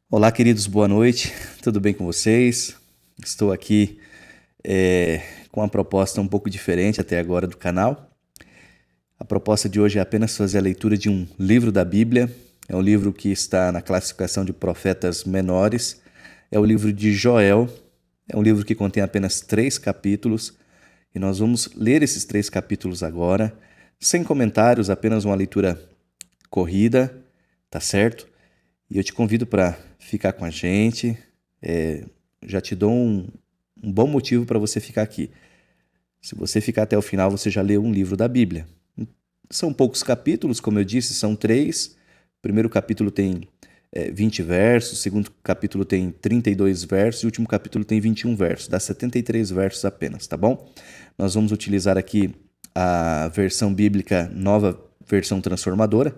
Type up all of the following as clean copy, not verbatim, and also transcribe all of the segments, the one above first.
Olá, queridos, boa noite. Tudo bem com vocês? Estou aqui com uma proposta um pouco diferente até agora do canal. A proposta de hoje é apenas fazer a leitura de um livro da Bíblia. É um livro que está na classificação de profetas menores. É o livro de Joel. É um livro que contém apenas 3 capítulos. E nós vamos ler esses 3 capítulos agora, sem comentários, apenas uma leitura corrida, tá certo? E eu te convido para ficar com a gente. Já te dou um bom motivo para você ficar aqui. Se você ficar até o final, você já leu um livro da Bíblia. São poucos capítulos, como eu disse, são 3. O primeiro capítulo tem 20 versos, o segundo capítulo tem 32 versos e o último capítulo tem 21 versos. Dá 73 versos apenas, tá bom? Nós vamos utilizar aqui a versão bíblica Nova Versão Transformadora.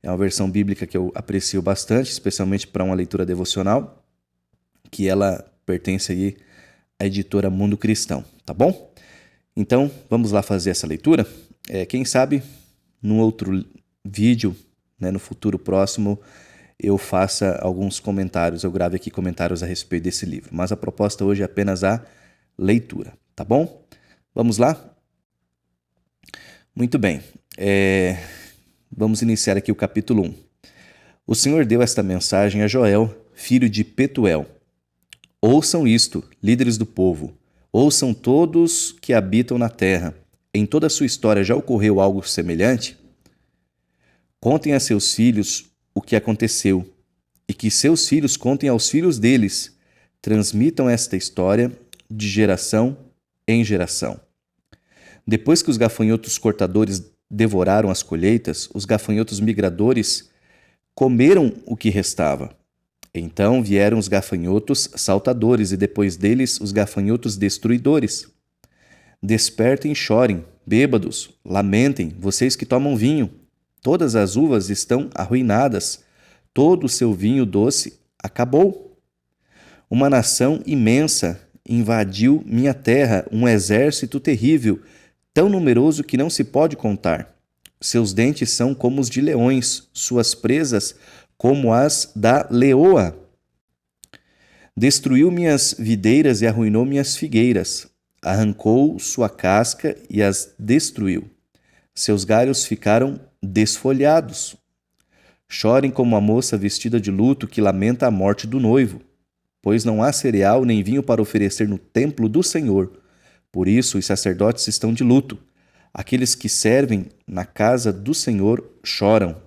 É uma versão bíblica que eu aprecio bastante, especialmente para uma leitura devocional, que ela pertence aí à editora Mundo Cristão, tá bom? Então, vamos lá fazer essa leitura. Quem sabe, num outro vídeo, no futuro próximo, eu faça alguns comentários, eu grave aqui comentários a respeito desse livro. Mas a proposta hoje é apenas a leitura, tá bom? Vamos lá? Muito bem. Vamos iniciar aqui o capítulo 1. O Senhor deu esta mensagem a Joel, filho de Petuel. Ouçam isto, líderes do povo. Ouçam todos que habitam na terra. Em toda a sua história já ocorreu algo semelhante? Contem a seus filhos o que aconteceu, e que seus filhos contem aos filhos deles. Transmitam esta história de geração em geração. Depois que os gafanhotos cortadores devoraram as colheitas, os gafanhotos migradores comeram o que restava. Então vieram os gafanhotos saltadores e depois deles os gafanhotos destruidores. Despertem e chorem, bêbados, lamentem, vocês que tomam vinho. Todas as uvas estão arruinadas, todo o seu vinho doce acabou. Uma nação imensa invadiu minha terra, um exército terrível, tão numeroso que não se pode contar. Seus dentes são como os de leões, suas presas como as da leoa. Destruiu minhas videiras e arruinou minhas figueiras. Arrancou sua casca e as destruiu. Seus galhos ficaram desfolhados. Chorem como a moça vestida de luto que lamenta a morte do noivo, pois não há cereal nem vinho para oferecer no templo do Senhor. Por isso os sacerdotes estão de luto. Aqueles que servem na casa do Senhor choram.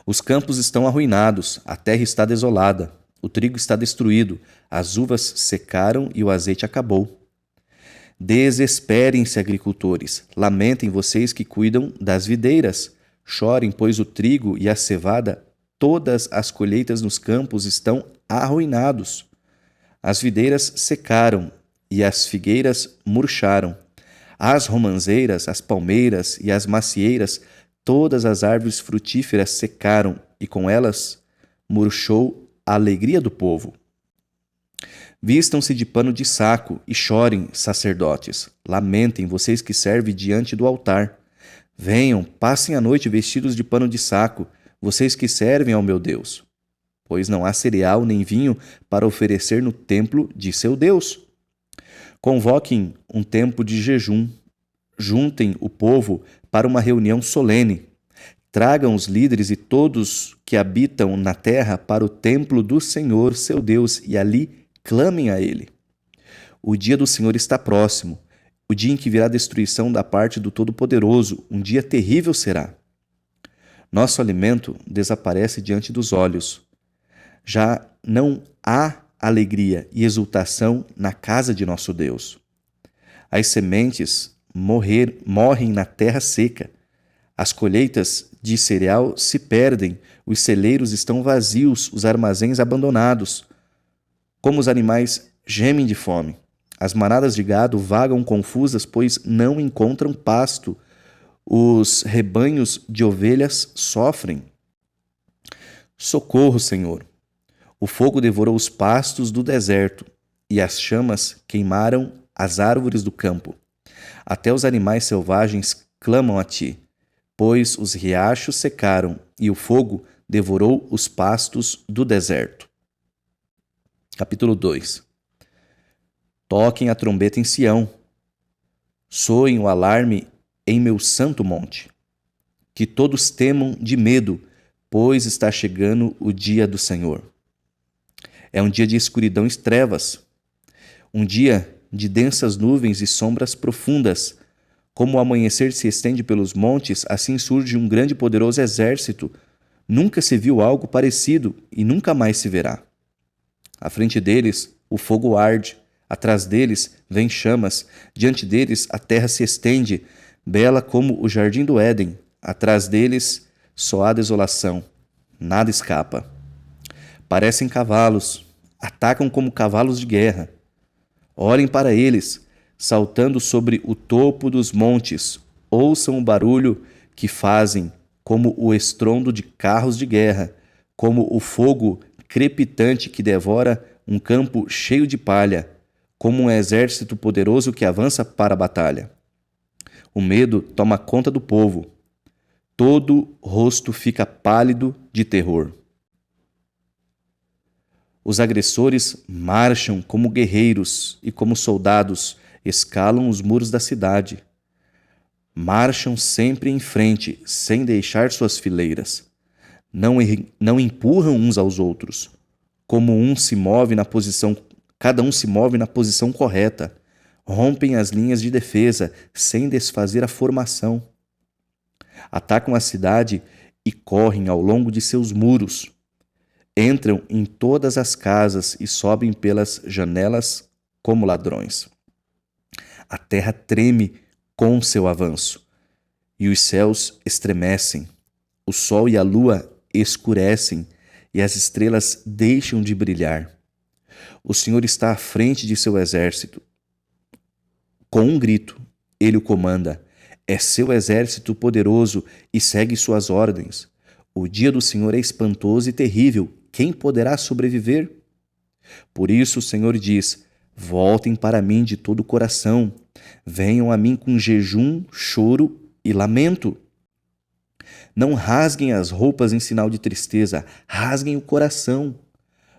Os campos estão arruinados, a terra está desolada, o trigo está destruído, as uvas secaram e o azeite acabou. Desesperem-se, agricultores, lamentem vocês que cuidam das videiras. Chorem, pois o trigo e a cevada, todas as colheitas nos campos estão arruinados. As videiras secaram e as figueiras murcharam. As romanzeiras, as palmeiras e as macieiras, todas as árvores frutíferas secaram e com elas murchou a alegria do povo. Vistam-se de pano de saco e chorem, sacerdotes. Lamentem, vocês que servem diante do altar. Venham, passem a noite vestidos de pano de saco, vocês que servem ao meu Deus. Pois não há cereal nem vinho para oferecer no templo de seu Deus. Convoquem um tempo de jejum. Juntem o povo para uma reunião solene. Tragam os líderes e todos que habitam na terra para o templo do Senhor, seu Deus, e ali clamem a Ele. O dia do Senhor está próximo, o dia em que virá destruição da parte do Todo-Poderoso, um dia terrível será. Nosso alimento desaparece diante dos olhos. Já não há alegria e exultação na casa de nosso Deus. As sementes morrem na terra seca. As colheitas de cereal se perdem, os celeiros estão vazios, os armazéns abandonados. Como os animais gemem de fome. As manadas de gado vagam confusas, pois não encontram pasto. Os rebanhos de ovelhas sofrem. Socorro, Senhor! O fogo devorou os pastos do deserto, e as chamas queimaram as árvores do campo. Até os animais selvagens clamam a ti, pois os riachos secaram, e o fogo devorou os pastos do deserto. Capítulo 2. Toquem a trombeta em Sião, soem o alarme em meu santo monte. Que todos temam de medo, pois está chegando o dia do Senhor. É um dia de escuridão e trevas, um dia de densas nuvens e sombras profundas. Como o amanhecer se estende pelos montes, assim surge um grande e poderoso exército. Nunca se viu algo parecido e nunca mais se verá. À frente deles, o fogo arde. Atrás deles, vêm chamas. Diante deles, a terra se estende, bela como o jardim do Éden. Atrás deles, só há desolação. Nada escapa. Parecem cavalos. Atacam como cavalos de guerra. Olhem para eles, saltando sobre o topo dos montes. Ouçam o barulho que fazem, como o estrondo de carros de guerra, como o fogo crepitante que devora um campo cheio de palha, como um exército poderoso que avança para a batalha. O medo toma conta do povo. Todo rosto fica pálido de terror. Os agressores marcham como guerreiros e como soldados escalam os muros da cidade. Marcham sempre em frente, sem deixar suas fileiras. Não empurram uns aos outros. Cada um se move na posição correta. Rompem as linhas de defesa, sem desfazer a formação. Atacam a cidade e correm ao longo de seus muros. Entram em todas as casas e sobem pelas janelas como ladrões. A terra treme com seu avanço, e os céus estremecem. O sol e a lua escurecem, e as estrelas deixam de brilhar. O Senhor está à frente de seu exército. Com um grito, ele o comanda. É seu exército poderoso e segue suas ordens. O dia do Senhor é espantoso e terrível. Quem poderá sobreviver? Por isso o Senhor diz: voltem para mim de todo o coração. Venham a mim com jejum, choro e lamento. Não rasguem as roupas em sinal de tristeza, rasguem o coração.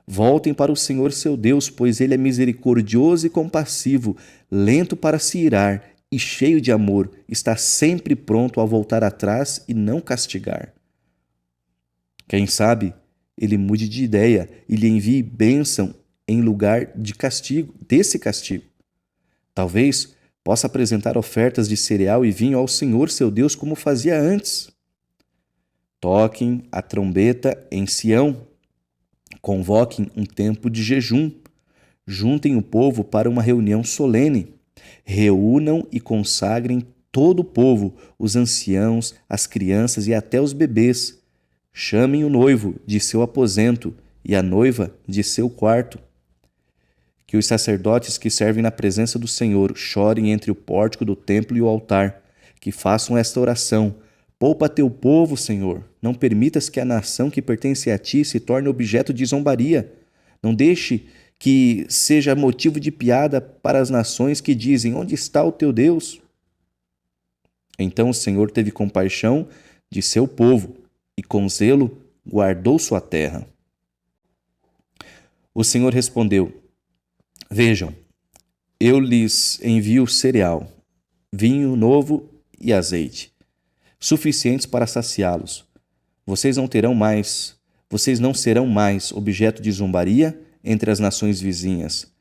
Voltem para o Senhor seu Deus, pois ele é misericordioso e compassivo, lento para se irar e cheio de amor, está sempre pronto a voltar atrás e não castigar. Quem sabe ele mude de ideia e lhe envie bênção em lugar desse castigo. Talvez possa apresentar ofertas de cereal e vinho ao Senhor seu Deus como fazia antes. Toquem a trombeta em Sião. Convoquem um tempo de jejum. Juntem o povo para uma reunião solene. Reúnam e consagrem todo o povo, os anciãos, as crianças e até os bebês. Chamem o noivo de seu aposento e a noiva de seu quarto. Que os sacerdotes que servem na presença do Senhor chorem entre o pórtico do templo e o altar. Que façam esta oração: poupa teu povo, Senhor. Não permitas que a nação que pertence a ti se torne objeto de zombaria. Não deixe que seja motivo de piada para as nações que dizem: onde está o teu Deus? Então o Senhor teve compaixão de seu povo e com zelo guardou sua terra. O Senhor respondeu: vejam, eu lhes envio cereal, vinho novo e azeite, suficientes para saciá-los. Vocês não serão mais objeto de zombaria entre as nações vizinhas.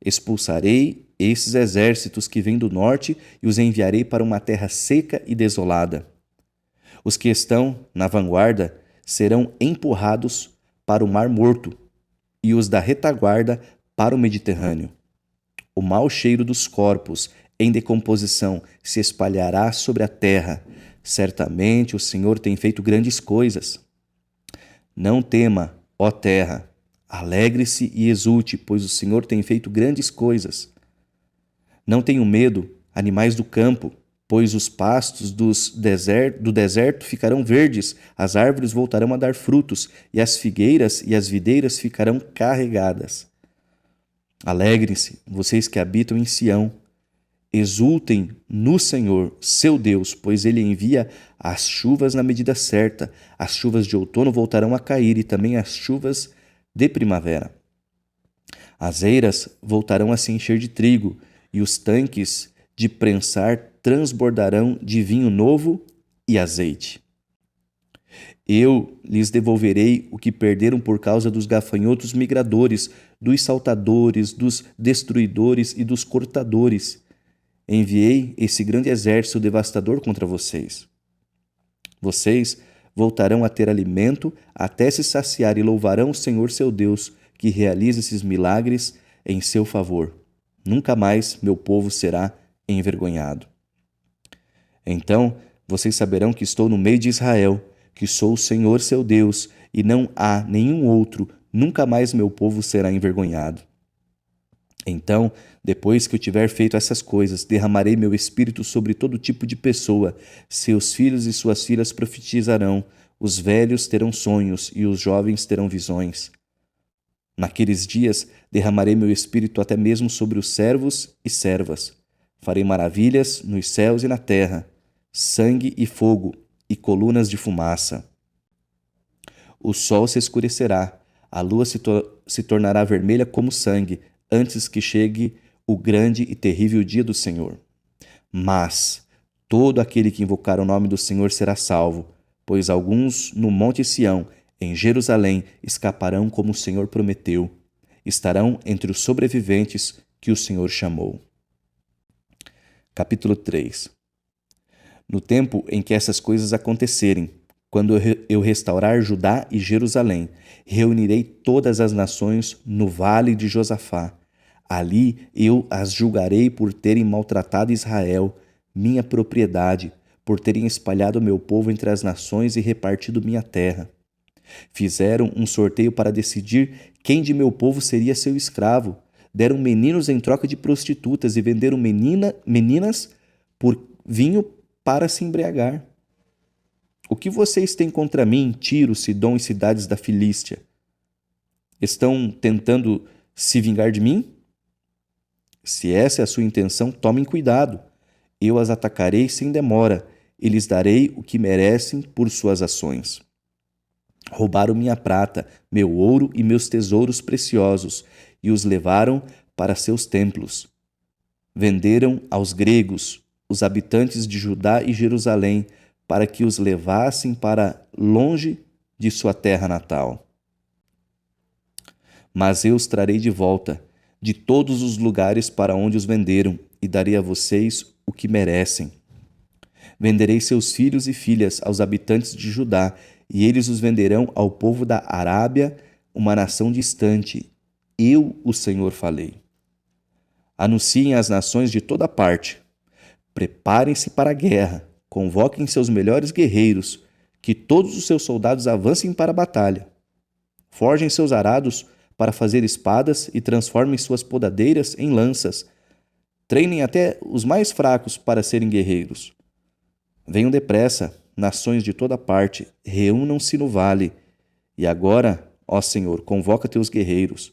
Expulsarei esses exércitos que vêm do norte e os enviarei para uma terra seca e desolada. Os que estão na vanguarda serão empurrados para o Mar Morto e os da retaguarda para o Mediterrâneo. O mau cheiro dos corpos em decomposição se espalhará sobre a terra. Certamente o Senhor tem feito grandes coisas. Não tema, ó terra, alegre-se e exulte, pois o Senhor tem feito grandes coisas. Não tenham medo, animais do campo, pois os pastos do deserto ficarão verdes, as árvores voltarão a dar frutos, e as figueiras e as videiras ficarão carregadas. Alegrem-se, vocês que habitam em Sião, Exultem no Senhor, seu Deus, pois ele envia as chuvas na medida certa. As chuvas de outono voltarão a cair e também as chuvas de primavera. As eiras voltarão a se encher de trigo e os tanques de prensar transbordarão de vinho novo e azeite. Eu lhes devolverei o que perderam por causa dos gafanhotos migradores, dos saltadores, dos destruidores e dos cortadores. Enviei esse grande exército devastador contra vocês. Vocês voltarão a ter alimento até se saciar e louvarão o Senhor seu Deus, que realiza esses milagres em seu favor. Nunca mais meu povo será envergonhado. Então vocês saberão que estou no meio de Israel, que sou o Senhor seu Deus, e não há nenhum outro. Nunca mais meu povo será envergonhado. Então, depois que eu tiver feito essas coisas, derramarei meu espírito sobre todo tipo de pessoa. Seus filhos e suas filhas profetizarão, os velhos terão sonhos e os jovens terão visões. Naqueles dias, derramarei meu espírito até mesmo sobre os servos e servas. Farei maravilhas nos céus e na terra, sangue e fogo e colunas de fumaça. O sol se escurecerá, a lua se tornará vermelha como sangue, antes que chegue o grande e terrível dia do Senhor. Mas todo aquele que invocar o nome do Senhor será salvo, pois alguns no Monte Sião, em Jerusalém, escaparão como o Senhor prometeu. Estarão entre os sobreviventes que o Senhor chamou. Capítulo 3. No tempo em que essas coisas acontecerem, quando eu restaurar Judá e Jerusalém, reunirei todas as nações no vale de Josafá. Ali eu as julgarei por terem maltratado Israel, minha propriedade, por terem espalhado meu povo entre as nações e repartido minha terra. Fizeram um sorteio para decidir quem de meu povo seria seu escravo. Deram meninos em troca de prostitutas e venderam meninas por vinho para se embriagar. O que vocês têm contra mim, Tiro, Sidom e cidades da Filístia? Estão tentando se vingar de mim? Se essa é a sua intenção, tomem cuidado. Eu as atacarei sem demora e lhes darei o que merecem por suas ações. Roubaram minha prata, meu ouro e meus tesouros preciosos e os levaram para seus templos. Venderam aos gregos, os habitantes de Judá e Jerusalém, para que os levassem para longe de sua terra natal. Mas eu os trarei de volta de todos os lugares para onde os venderam e darei a vocês o que merecem. Venderei seus filhos e filhas aos habitantes de Judá e eles os venderão ao povo da Arábia, uma nação distante. Eu, o Senhor, falei. Anunciem às nações de toda parte. Preparem-se para a guerra. Convoquem seus melhores guerreiros, que todos os seus soldados avancem para a batalha. Forjem seus arados para fazer espadas e transformem suas podadeiras em lanças. Treinem até os mais fracos para serem guerreiros. Venham depressa, nações de toda parte, reúnam-se no vale. E agora, ó Senhor, convoca teus guerreiros,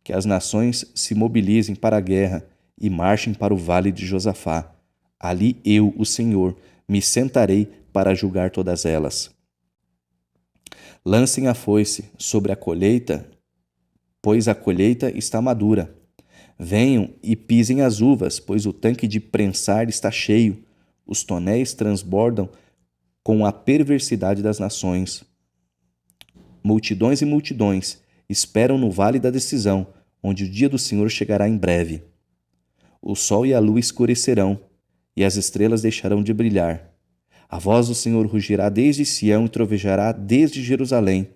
que as nações se mobilizem para a guerra e marchem para o vale de Josafá. Ali eu, o Senhor, me sentarei para julgar todas elas. Lancem a foice sobre a colheita, pois a colheita está madura. Venham e pisem as uvas, pois o tanque de prensar está cheio. Os tonéis transbordam com a perversidade das nações. Multidões e multidões esperam no vale da decisão, onde o dia do Senhor chegará em breve. O sol e a lua escurecerão, e as estrelas deixarão de brilhar. A voz do Senhor rugirá desde Sião e trovejará desde Jerusalém.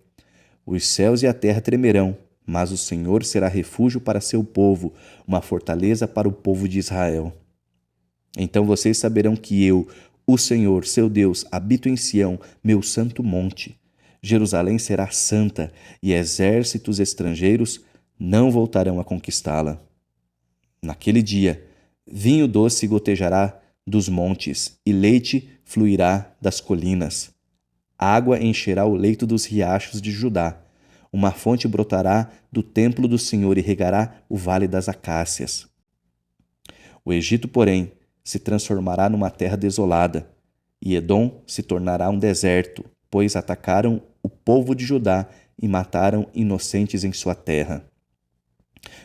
Os céus e a terra tremerão, mas o Senhor será refúgio para seu povo, uma fortaleza para o povo de Israel. Então vocês saberão que eu, o Senhor, seu Deus, habito em Sião, meu santo monte. Jerusalém será santa, e exércitos estrangeiros não voltarão a conquistá-la. Naquele dia, vinho doce gotejará dos montes, e leite fluirá das colinas. Água encherá o leito dos riachos de Judá. Uma fonte brotará do templo do Senhor e regará o vale das acácias. O Egito, porém, se transformará numa terra desolada, e Edom se tornará um deserto, pois atacaram o povo de Judá e mataram inocentes em sua terra.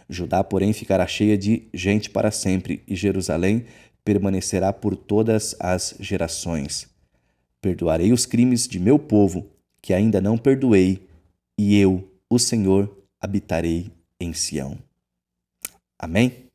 Judá, porém, ficará cheia de gente para sempre, e Jerusalém permanecerá por todas as gerações. Perdoarei os crimes de meu povo, que ainda não perdoei, e eu, o Senhor, habitarei em Sião. Amém?